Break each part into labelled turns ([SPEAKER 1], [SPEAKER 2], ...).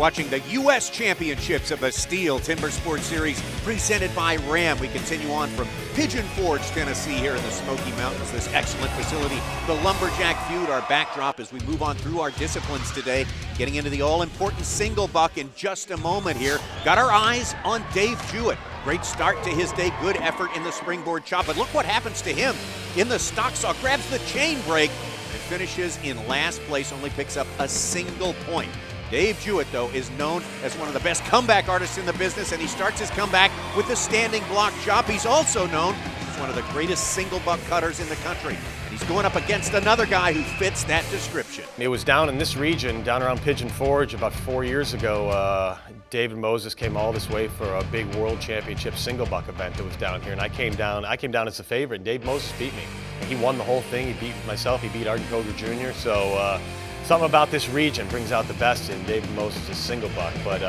[SPEAKER 1] watching the U.S. Championships of the Steel Timber Sports Series presented by Ram. We continue on from Pigeon Forge, Tennessee, here in the Smoky Mountains, this excellent facility. The Lumberjack feud, our backdrop as we move on through our disciplines today, getting into the all-important single buck in just a moment here. Got our eyes on Dave Jewett. Great start to his day, good effort in the springboard chop, but look what happens to him in the stock saw. Grabs the chain break and finishes in last place, only picks up a single point. Dave Jewett, though, is known as one of the best comeback artists in the business, and he starts his comeback with the standing block chop. He's also known as one of the greatest single buck cutters in the country, and he's going up against another guy who fits that description.
[SPEAKER 2] It was down in this region, down around Pigeon Forge, about 4 years ago. David Moses came all this way for a big World Championship single buck event that was down here, and I came down as a favorite, and Dave Moses beat me. And he won the whole thing. He beat myself, he beat Arden Koger Jr., so something about this region brings out the best in David Moses' single buck, but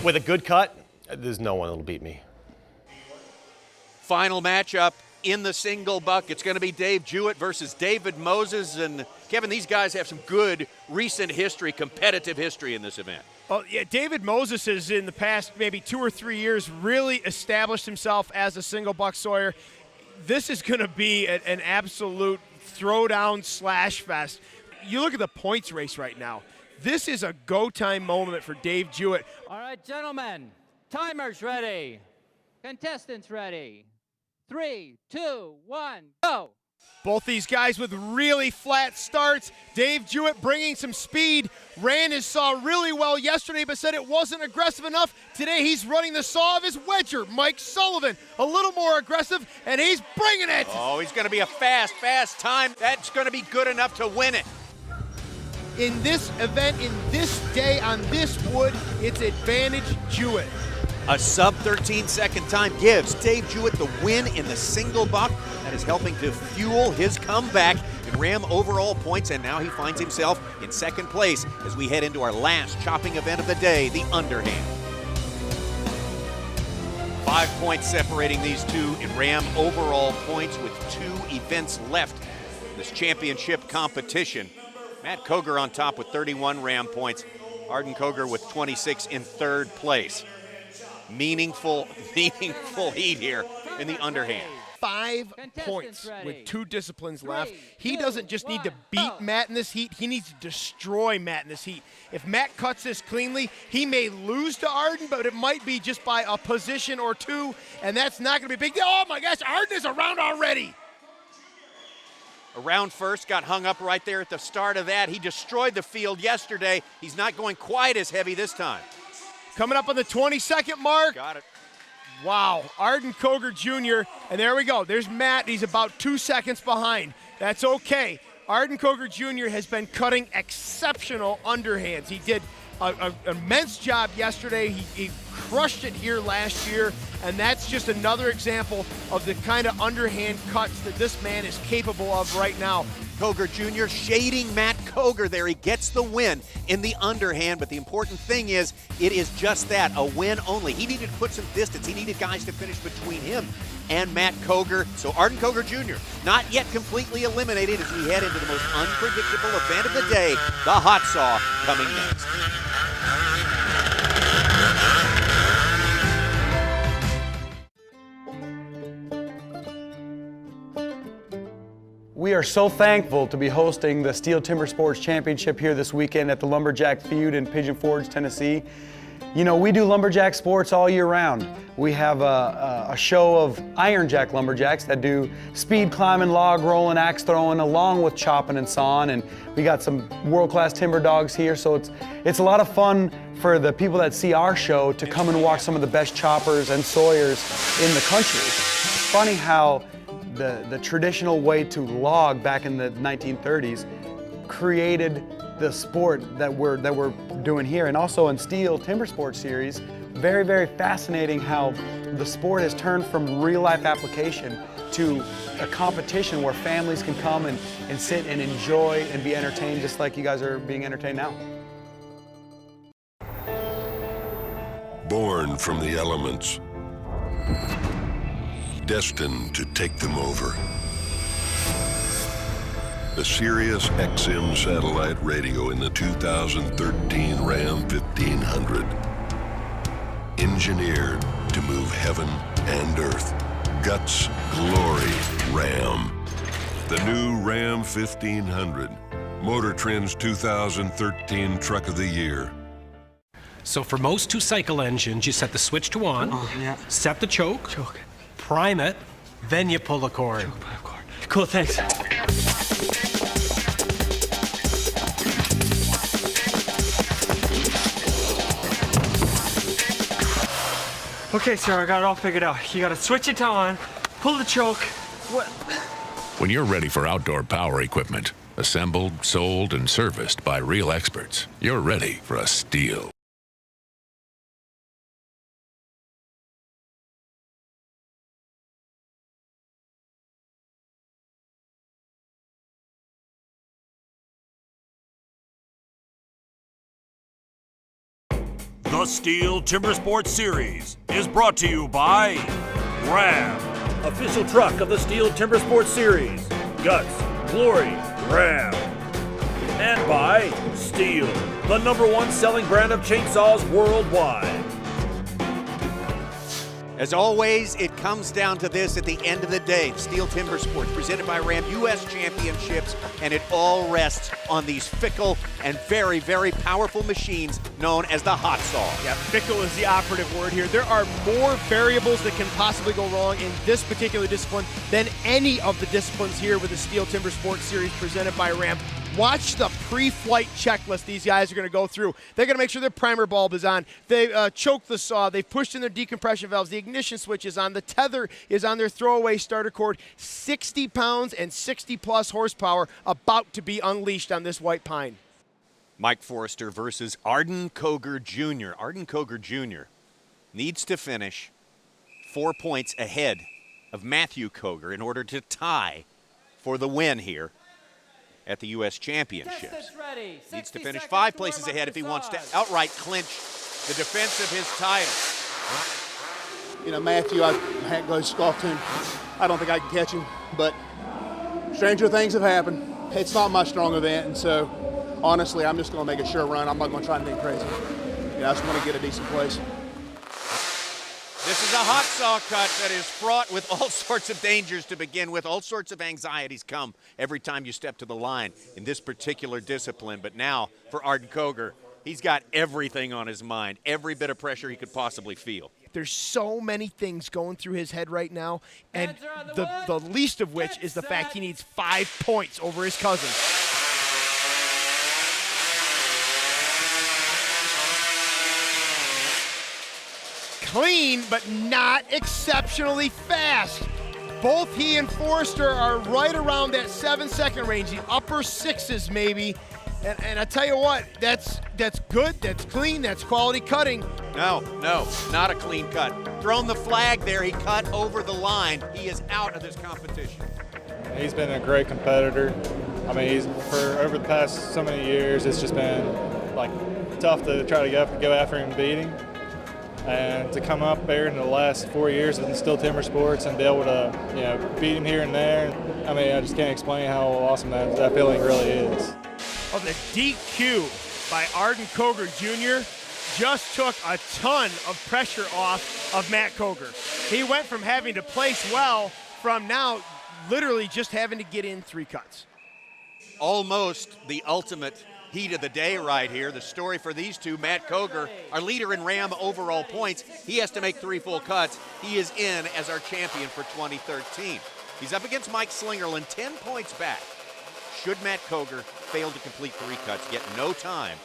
[SPEAKER 2] with a good cut, there's no one that'll beat me.
[SPEAKER 1] Final matchup in the single buck. It's going to be Dave Jewett versus David Moses. And Kevin, these guys have some good recent history, competitive history in this event.
[SPEAKER 3] Well, yeah, David Moses has in the past maybe 2 or 3 years really established himself as a single buck sawyer. This is going to be an absolute throwdown slash fest. You look at the points race right now. This is a go-time moment for Dave Jewett.
[SPEAKER 4] All right, gentlemen, timers ready. Contestants ready. 3, 2, 1, go.
[SPEAKER 3] Both these guys with really flat starts. Dave Jewett bringing some speed. Ran his saw really well yesterday, but said it wasn't aggressive enough. Today he's running the saw of his wedger, Mike Sullivan. A little more aggressive, and he's bringing it.
[SPEAKER 1] Oh, he's going to be a fast time. That's going to be good enough to win it.
[SPEAKER 3] In this event, in this day, on this wood, it's advantage Jewett.
[SPEAKER 1] A sub 13-second time gives Dave Jewett the win in the single buck. That is helping to fuel his comeback in Ram overall points, and now he finds himself in second place as we head into our last chopping event of the day, the Underhand. 5 points separating these two in Ram overall points with 2 events left in this championship competition. Matt Koger on top with 31 Ram points. Arden Koger with 26 in third place. Meaningful heat here in the Underhand.
[SPEAKER 3] 5 points with 2 disciplines left. He doesn't just need to beat Matt in this heat, he needs to destroy Matt in this heat. If Matt cuts this cleanly, he may lose to Arden, but it might be just by a position or 2, and that's not going to be a big deal. Oh my gosh, Arden is around already.
[SPEAKER 1] Around first, got hung up right there at the start of that. He destroyed the field yesterday. He's not going quite as heavy this time.
[SPEAKER 3] Coming up on the 20-second mark.
[SPEAKER 1] Got it.
[SPEAKER 3] Wow, Arden Koger Jr., and there we go. There's Matt. He's about 2 seconds behind. That's okay. Arden Koger Jr. has been cutting exceptional underhands. He did an immense job yesterday. He crushed it here last year, and that's just another example of the kind of underhand cuts that this man is capable of right now.
[SPEAKER 1] Koger Jr. shading Matt Koger there. He gets the win in the underhand, but the important thing is it is just that, a win only. He needed to put some distance. He needed guys to finish between him and Matt Koger. So Arden Koger Jr. not yet completely eliminated as we head into the most unpredictable event of the day, the hot saw, coming next.
[SPEAKER 5] We are so thankful to be hosting the Steel Timber Sports Championship here this weekend at the Lumberjack Feud in Pigeon Forge, Tennessee. You know, we do lumberjack sports all year round. We have a show of ironjack lumberjacks that do speed climbing, log rolling, axe throwing, along with chopping and sawing. And we got some world-class timber dogs here, so it's a lot of fun for the people that see our show to come and watch some of the best choppers and sawyers in the country. It's funny how the traditional way to log back in the 1930s created the sport that we're doing here. And also in Steel Timber Sports Series, very, very fascinating how the sport has turned from real life application to a competition where families can come and sit and enjoy and be entertained just like you guys are being entertained now.
[SPEAKER 6] Born from the elements, destined to take them over. the Sirius XM satellite radio in the 2013 Ram 1500. Engineered to move heaven and earth. Guts, glory, Ram. The new Ram 1500. Motor Trend's 2013 Truck of the Year.
[SPEAKER 7] So for most two-cycle engines, you set the switch to on, set the choke, prime it, then you pull the cord.
[SPEAKER 8] Cool, thanks. Okay, sir, I got it all figured out. You gotta switch it to on, pull the choke. What?
[SPEAKER 9] When you're ready for outdoor power equipment, assembled, sold, and serviced by real experts, you're ready for a Stihl.
[SPEAKER 10] The Stihl Timber Sports Series is brought to you by Ram, official truck of the Stihl Timber Sports Series. Guts, glory, Ram. And by Stihl, the #1 selling brand of chainsaws worldwide.
[SPEAKER 1] As always, it comes down to this at the end of the day. Stihl Timber Sports, presented by Ram U.S. Championships, and it all rests on these fickle and very, very powerful machines known as the hot saw.
[SPEAKER 3] Yeah, fickle is the operative word here. There are more variables that can possibly go wrong in this particular discipline than any of the disciplines here with the Stihl Timber Sports Series presented by Ram. Watch the pre-flight checklist these guys are going to go through. They're going to make sure their primer bulb is on. They choked the saw. They've pushed in their decompression valves. The ignition switch is on. The tether is on their throwaway starter cord. 60 pounds and 60-plus horsepower about to be unleashed on this white pine.
[SPEAKER 1] Mike Forrester versus Arden Koger Jr. Arden Koger Jr. needs to finish 4 points ahead of Matthew Koger in order to tie for the win here at the U.S. Championships. Needs to finish 5 places ahead if he wants to outright clinch the defense of his title.
[SPEAKER 11] You know, Matthew, I had to scoff to him. I don't think I can catch him, but stranger things have happened. It's not my strong event, and so honestly, I'm just going to make a sure run. I'm not going to try anything crazy. You know, I just want to get a decent place.
[SPEAKER 1] This is a hot saw cut that is fraught with all sorts of dangers to begin with. All sorts of anxieties come every time you step to the line in this particular discipline. But now, for Arden Koger, he's got everything on his mind, every bit of pressure he could possibly feel.
[SPEAKER 3] There's so many things going through his head right now, and the least of which is the fact he needs 5 points over his cousin. Clean, but not exceptionally fast. Both he and Forrester are right around that 7-second range, the upper sixes maybe. And I tell you what, that's good, that's clean, that's quality cutting.
[SPEAKER 1] No, not a clean cut. Thrown the flag there, he cut over the line. He is out of this competition.
[SPEAKER 12] He's been a great competitor. I mean, for over the past so many years, it's just been like tough to try to go after him and beat him. And to come up there in the last 4 years in Stihl Timber Sports and be able to, beat him here and there, I mean, I just can't explain how awesome that feeling really is.
[SPEAKER 3] Oh, the DQ by Arden Koger Jr. just took a ton of pressure off of Matt Koger. He went from having to place well from now literally just having to get in 3 cuts.
[SPEAKER 1] Almost the ultimate heat of the day right here. The story for these two, Matt Koger, our leader in Ram overall points, he has to make 3 full cuts. He is in as our champion for 2013. He's up against Mike Slingerland, 10 points back. Should Matt Koger fail to complete 3 cuts, get no time,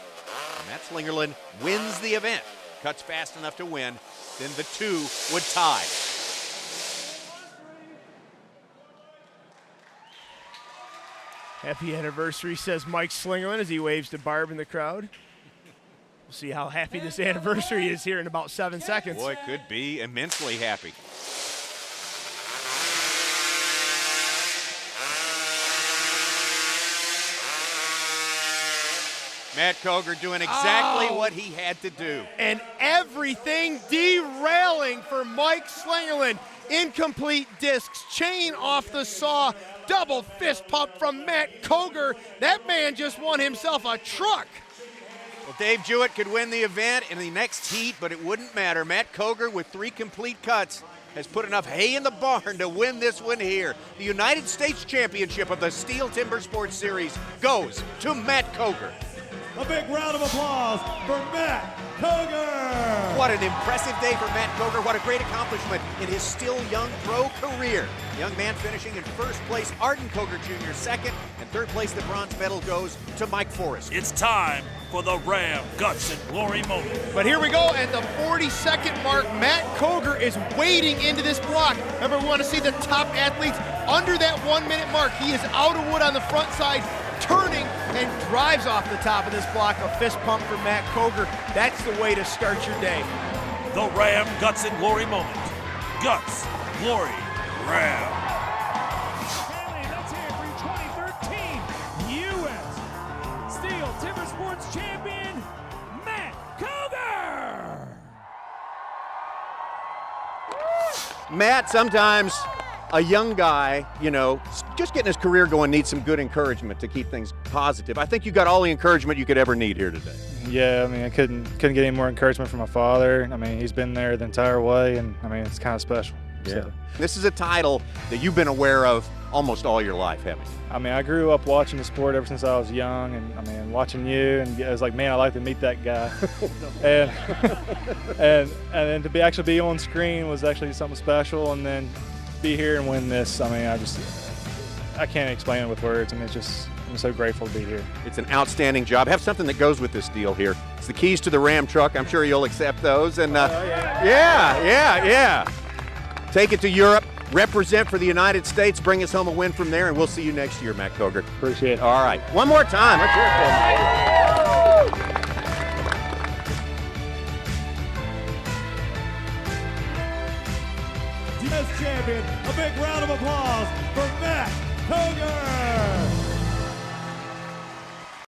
[SPEAKER 1] and Matt Slingerland wins the event, cuts fast enough to win, then the 2 would tie.
[SPEAKER 3] Happy anniversary, says Mike Slingerland as he waves to Barb in the crowd. We'll see how happy this anniversary is here in about 7 seconds.
[SPEAKER 1] Boy, could be immensely happy. Matt Koger doing exactly what he had to do.
[SPEAKER 3] And everything derailing for Mike Slingerland. Incomplete discs, chain off the saw, Double fist pump from Matt Koger. That man just won himself a truck.
[SPEAKER 1] Well, Dave Jewett could win the event in the next heat, but it wouldn't matter. Matt Koger, with 3 complete cuts, has put enough hay in the barn to win this one here. The United States Championship of the Steel Timber Sports Series goes to Matt Koger.
[SPEAKER 10] A big round of applause for Matt Koger.
[SPEAKER 1] What an impressive day for Matt Koger. What a great accomplishment in his still young pro career. Young man finishing in first place, Arden Koger Jr. second, and third place, the bronze medal goes to Mike Forrest.
[SPEAKER 10] It's time for the Ram Guts and Glory moment.
[SPEAKER 3] But here we go at the 40-second mark. Matt Koger is wading into this block. Remember, we want to see the top athletes under that 1-minute mark. He is out of wood on the front side, turning and drives off the top of this block. A fist pump for Matt Koger. That's the way to start your day.
[SPEAKER 10] The Ram Guts and Glory moment. Guts, Glory, Ram.
[SPEAKER 13] Let's hear it for your 2013 U.S. Steel Timber Sports Champion, Matt Koger.
[SPEAKER 1] Matt, sometimes a young guy, just getting his career going needs some good encouragement to keep things positive. I think you got all the encouragement you could ever need here today.
[SPEAKER 12] Yeah, I mean, I couldn't get any more encouragement from my father. I mean, he's been there the entire way, and I mean, it's kind of special.
[SPEAKER 1] Yeah.
[SPEAKER 12] So.
[SPEAKER 1] This is a title that you've been aware of almost all your life, haven't you?
[SPEAKER 12] I mean, I grew up watching the sport ever since I was young, and I mean, watching you, and I was like, man, I'd like to meet that guy. and then to actually be on screen was actually something special, and then be here and win this. I mean, I can't explain it with words. I mean, I'm so grateful to be here.
[SPEAKER 1] It's an outstanding job. Have something that goes with this deal here. It's the keys to the Ram truck. I'm sure you'll accept those. And yeah. Take it to Europe. Represent for the United States. Bring us home a win from there, and we'll see you next year, Matt Koger.
[SPEAKER 12] Appreciate it.
[SPEAKER 1] All right. One more time. Let's hear it for him.
[SPEAKER 10] U.S. champion, a big round of applause for Matt Koger.